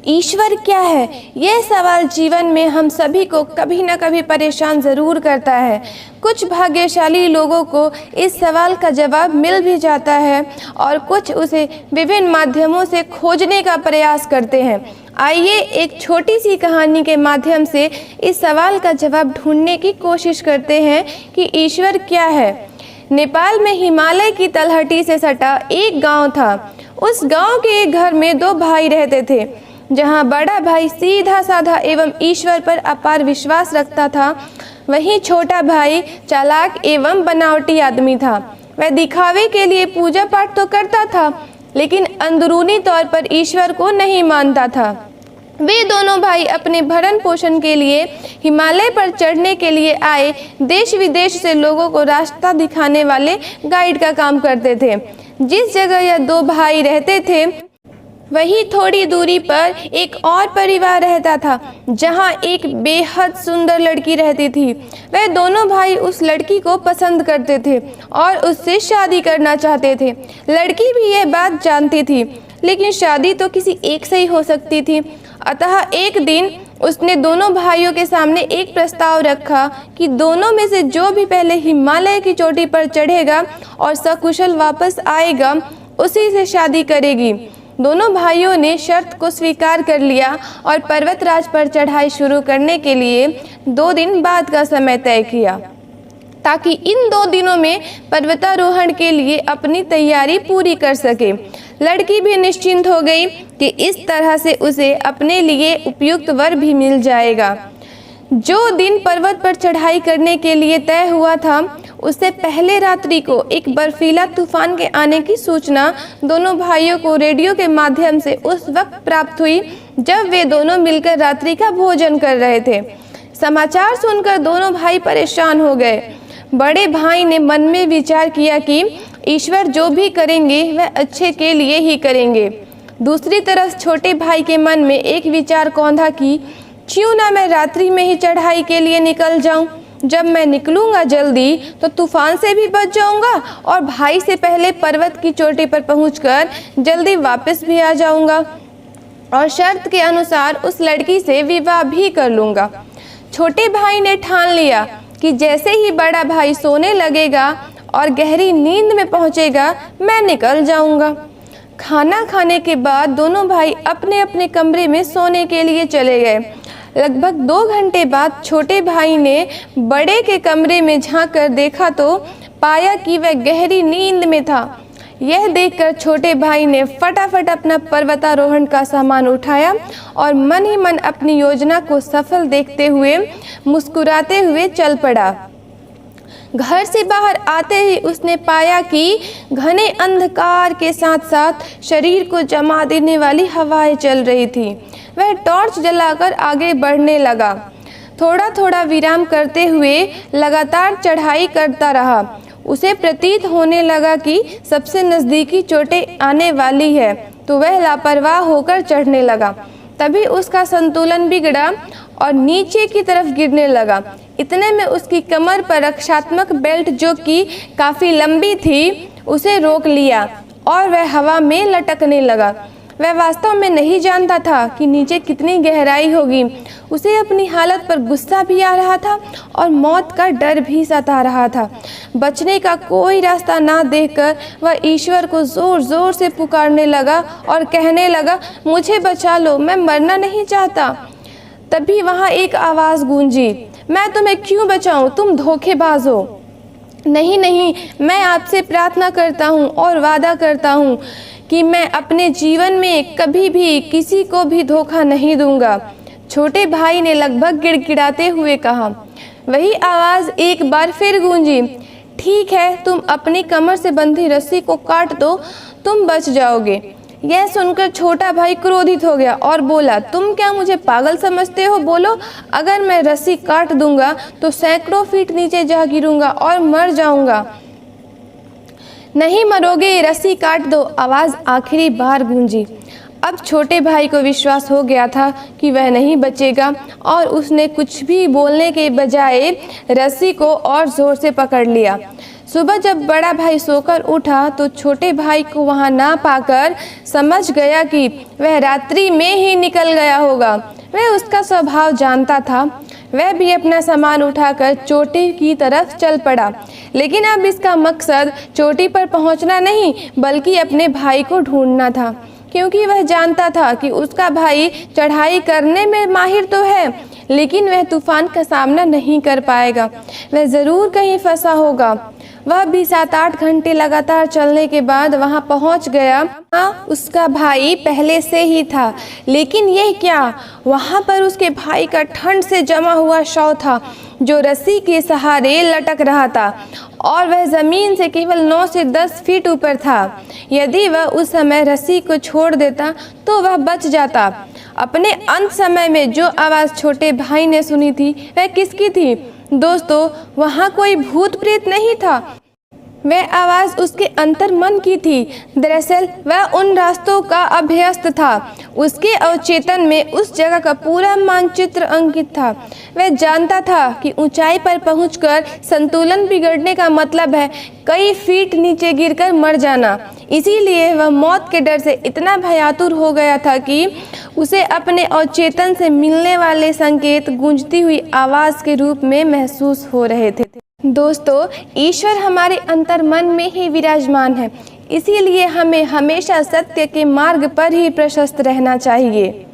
ईश्वर क्या है? यह सवाल जीवन में हम सभी को कभी न कभी परेशान ज़रूर करता है। कुछ भाग्यशाली लोगों को इस सवाल का जवाब मिल भी जाता है और कुछ उसे विभिन्न माध्यमों से खोजने का प्रयास करते हैं। आइए एक छोटी सी कहानी के माध्यम से इस सवाल का जवाब ढूंढने की कोशिश करते हैं कि ईश्वर क्या है। नेपाल में हिमालय की तलहटी से सटा एक गांव था। उस गांव के एक घर में दो भाई रहते थे। जहां बड़ा भाई सीधा साधा एवं ईश्वर पर अपार विश्वास रखता था, वहीं छोटा भाई चालाक एवं बनावटी आदमी था। वह दिखावे के लिए पूजा पाठ तो करता था, लेकिन अंदरूनी तौर पर ईश्वर को नहीं मानता था। वे दोनों भाई अपने भरण पोषण के लिए हिमालय पर चढ़ने के लिए आए देश विदेश से लोगों को रास्ता दिखाने वाले गाइड का काम करते थे। जिस जगह यह दो भाई रहते थे, वहीं थोड़ी दूरी पर एक और परिवार रहता था, जहां एक बेहद सुंदर लड़की रहती थी। वह दोनों भाई उस लड़की को पसंद करते थे और उससे शादी करना चाहते थे। लड़की भी यह बात जानती थी, लेकिन शादी तो किसी एक से ही हो सकती थी। अतः एक दिन उसने दोनों भाइयों के सामने एक प्रस्ताव रखा कि दोनों में से जो भी पहले हिमालय की चोटी पर चढ़ेगा और सकुशल वापस आएगा, उसी से शादी करेगी। दोनों भाइयों ने शर्त को स्वीकार कर लिया और पर्वतराज पर चढ़ाई शुरू करने के लिए 2 दिन बाद का समय तय किया, ताकि इन 2 दिनों में पर्वतारोहण के लिए अपनी तैयारी पूरी कर सके। लड़की भी निश्चिंत हो गई कि इस तरह से उसे अपने लिए उपयुक्त वर भी मिल जाएगा। जो दिन पर्वत पर चढ़ाई करने के लिए तय हुआ था, उससे पहले रात्रि को एक बर्फीला तूफान के आने की सूचना दोनों भाइयों को रेडियो के माध्यम से उस वक्त प्राप्त हुई जब वे दोनों मिलकर रात्रि का भोजन कर रहे थे। समाचार सुनकर दोनों भाई परेशान हो गए। बड़े भाई ने मन में विचार किया कि ईश्वर जो भी करेंगे वह अच्छे के लिए ही करेंगे। दूसरी तरफ छोटे भाई के मन में एक विचार कौंधा कि क्यों ना मैं रात्रि में ही चढ़ाई के लिए निकल जाऊं। जब मैं निकलूंगा जल्दी तो तूफान से भी बच जाऊंगा और भाई से पहले पर्वत की चोटी पर पहुंचकर जल्दी वापस भी आ जाऊंगा और शर्त के अनुसार उस लड़की से विवाह भी कर लूंगा। छोटे भाई ने ठान लिया कि जैसे ही बड़ा भाई सोने लगेगा और गहरी नींद में पहुंचेगा, मैं निकल जाऊंगा। खाना खाने के बाद दोनों भाई अपने अपने कमरे में सोने के लिए चले गए। लगभग 2 घंटे बाद छोटे भाई ने बड़े के कमरे में झांक कर देखा तो पाया कि वह गहरी नींद में था। यह देखकर छोटे भाई ने फटाफट अपना पर्वतारोहण का सामान उठाया और मन ही मन अपनी योजना को सफल देखते हुए मुस्कुराते हुए चल पड़ा। घर से बाहर आते ही उसने पाया कि घने अंधकार के साथ साथ शरीर को जमा देने वाली हवाएं चल रही थी। वह टॉर्च जलाकर आगे बढ़ने लगा। थोड़ा थोड़ा विराम करते हुए लगातार चढ़ाई करता रहा। उसे प्रतीत होने लगा कि सबसे नज़दीकी चोटें आने वाली है, तो वह लापरवाह होकर चढ़ने लगा। तभी उसका संतुलन बिगड़ा और नीचे की तरफ गिरने लगा। इतने में उसकी कमर पर रक्षात्मक बेल्ट, जो कि काफ़ी लंबी थी, उसे रोक लिया और वह हवा में लटकने लगा। वह वास्तव में नहीं जानता था कि नीचे कितनी गहराई होगी। उसे अपनी हालत पर गुस्सा भी आ रहा था और मौत का डर भी सता रहा था। बचने का कोई रास्ता ना देखकर वह ईश्वर को ज़ोर ज़ोर से पुकारने लगा और कहने लगा, मुझे बचा लो, मैं मरना नहीं चाहता। तभी वहाँ एक आवाज़ गूंजी, मैं तुम्हें क्यों बचाऊं, तुम धोखेबाज हो। नहीं नहीं, मैं आपसे प्रार्थना करता हूँ और वादा करता हूँ कि मैं अपने जीवन में कभी भी किसी को भी धोखा नहीं दूंगा। छोटे भाई ने लगभग गिड़गिड़ाते हुए कहा। वही आवाज़ एक बार फिर गूंजी, ठीक है, तुम अपनी कमर से बंधी रस्सी को काट दो, तुम बच जाओगे। यह सुनकर छोटा भाई क्रोधित हो गया और बोला, तुम क्या मुझे पागल समझते हो? बोलो, अगर मैं रस्सी काट दूंगा तो सैकड़ों फीट नीचे जा गिरूंगा और मर जाऊंगा। नहीं मरोगे, रस्सी काट दो, आवाज़ आखिरी बार गूंजी। अब छोटे भाई को विश्वास हो गया था कि वह नहीं बचेगा और उसने कुछ भी बोलने के बजाय रस्सी को और ज़ोर से पकड़ लिया। सुबह जब बड़ा भाई सोकर उठा तो छोटे भाई को वहां ना पाकर समझ गया कि वह रात्रि में ही निकल गया होगा। वह उसका स्वभाव जानता था। वह भी अपना सामान उठाकर चोटी की तरफ चल पड़ा, लेकिन अब इसका मकसद चोटी पर पहुंचना नहीं बल्कि अपने भाई को ढूंढना था, क्योंकि वह जानता था कि उसका भाई चढ़ाई करने में माहिर तो है, लेकिन वह तूफान का सामना नहीं कर पाएगा। वह ज़रूर कहीं फंसा होगा। वह भी 7-8 घंटे लगातार चलने के बाद वहां पहुंच गया। उसका भाई पहले से ही था, लेकिन यह क्या, वहां पर उसके भाई का ठंड से जमा हुआ शव था जो रस्सी के सहारे लटक रहा था और वह ज़मीन से केवल 9 से 10 फीट ऊपर था। यदि वह उस समय रस्सी को छोड़ देता तो वह बच जाता। अपने अंत समय में जो आवाज़ छोटे भाई ने सुनी थी वह किसकी थी? दोस्तों, वहाँ कोई भूत प्रेत नहीं था, वह आवाज़ उसके अंतर मन की थी। दरअसल वह उन रास्तों का अभ्यस्त था। उसके अवचेतन में उस जगह का पूरा मानचित्र अंकित था। वह जानता था कि ऊंचाई पर पहुंचकर संतुलन बिगड़ने का मतलब है कई फीट नीचे गिरकर मर जाना। इसीलिए वह मौत के डर से इतना भयातुर हो गया था कि उसे अपने अवचेतन से मिलने वाले संकेत गूंजती हुई आवाज़ के रूप में महसूस हो रहे थे। दोस्तों, ईश्वर हमारे अंतर मन में ही विराजमान है, इसीलिए हमें हमेशा सत्य के मार्ग पर ही प्रशस्त रहना चाहिए।